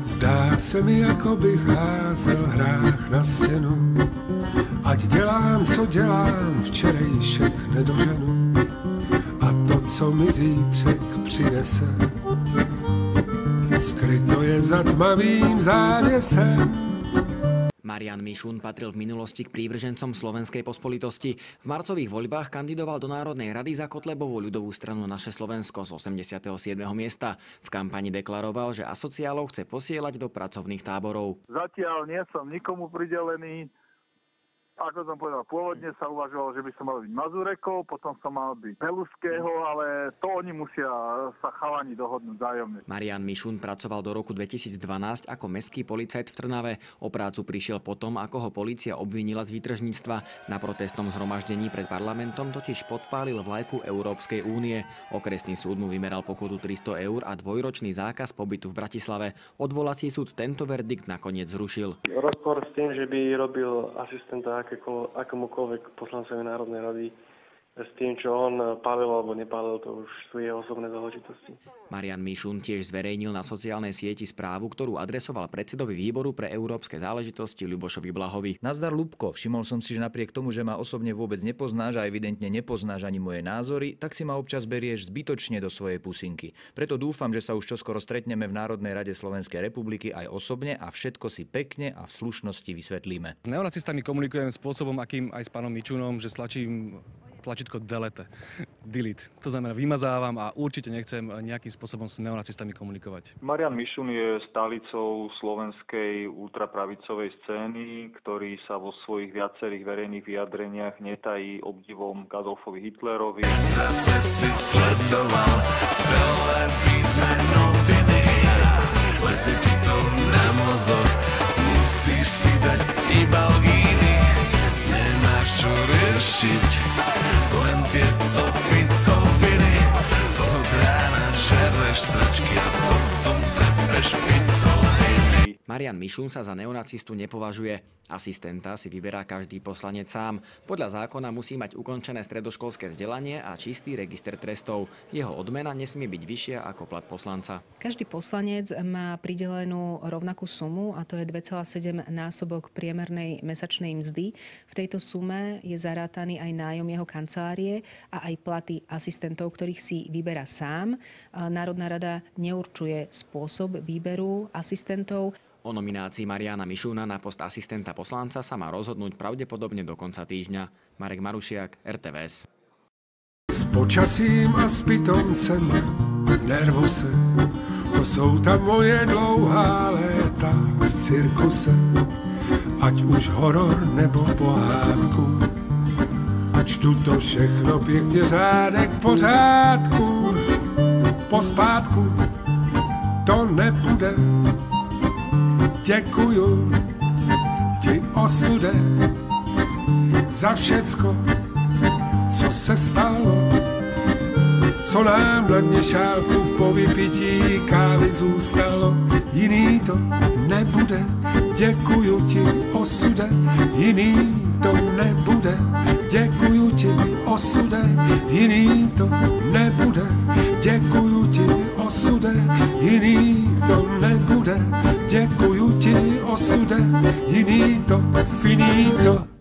Zdá se mi, jako bych házel hrách na stěnu. Ať dělám, co dělám, včerejšek nedoženu. A to, co mi zítřek přinese, skryto je za tmavým závěsem. Marian Mišun patril v minulosti k prívržencom Slovenskej pospolitosti. V marcových voľbách kandidoval do Národnej rady za Kotlebovú ľudovú stranu Naše Slovensko z 87. miesta. V kampani deklaroval, že asociálov chce posielať do pracovných táborov. Zatiaľ nie som nikomu pridelený. Ako som povedal, pôvodne sa uvažovalo, že by som mal byť Mazurekov, potom som mal byť Peluského, ale to oni musia sa chalani dohodnúť vzájomne. Marian Mišun pracoval do roku 2012 ako mestský policajt v Trnave. O prácu prišiel potom, ako ho polícia obvinila z výtržníctva. Na protestnom zhromaždení pred parlamentom totiž podpálil vlajku Európskej únie. Okresný súd mu vymeral pokutu 300 eur a dvojročný zákaz pobytu v Bratislave. Odvolací súd tento verdikt nakoniec zrušil. Rozpor s tým, že by robil asistenta akomukoľvek poslancovi Národnej rady, s tým, čo on pálil alebo nepálil, to už sú jeho osobné záležitosti. Marian Mišun tiež zverejnil na sociálnej sieti správu, ktorú adresoval predsedovi výboru pre európske záležitosti Ľubošovi Blahovi. Nazdar, Ľubko, všimol som si, že napriek tomu, že ma osobne vôbec nepoznáš a evidentne nepoznáš ani moje názory, tak si ma občas berieš zbytočne do svojej pusinky. Preto dúfam, že sa už čoskoro stretneme v Národnej rade Slovenskej republiky aj osobne a všetko si pekne a v slušnosti vysvetlíme. S neonacistami komunikujem spôsobom, akým aj s pánom Mičunom, že stlačím tlačítko delete. To znamená, vymazávam a určite nechcem nejakým spôsobom s neonacistami komunikovať. Marian Mišun je stálicou slovenskej ultrapravicovej scény, ktorý sa vo svojich viacerých verejných vyjadreniach netají obdivom k Adolfovi Hitlerovi. Zase si sledoval televízne noviny, leze ti to na mozog, musíš si dať iba lgíny, nemáš čo riešiť, len tieto Ficoviny. Od rána žereš stračky a potom trepeš Ficoviny. Marian Mišun sa za neonacistu nepovažuje. Asistenta si vyberá každý poslanec sám. Podľa zákona musí mať ukončené stredoškolské vzdelanie a čistý register trestov. Jeho odmena nesmie byť vyššia ako plat poslanca. Každý poslanec má pridelenú rovnakú sumu a to je 2,7 násobok priemernej mesačnej mzdy. V tejto sume je zarátaný aj nájom jeho kancelárie a aj platy asistentov, ktorých si vyberá sám. Národná rada neurčuje spôsob výberu asistentov. O nominácii Mariana Mišuna na post asistenta poslanca sa má rozhodnúť pravdepodobne do konca týždňa. Marek Marušiak, RTVS. S počasím a s pitomcem nervose, to jsou ta moje dlouhá léta v cirkuse. Ať už horor nebo pohádku, čtu to všechno pěkně řádek po řádku. Pospátku to nebude. Děkuju ti, osude, za všecko, co se stalo, co nám na dně šálku po vypití kávy zůstalo. Jiný to nebude, děkuju ti, osude, jiný to nebude, děkuju ti, osude, jiný to nebude, děkuju ti, osude, jiný to nebude, děkuju ti, osude, jiný to finito.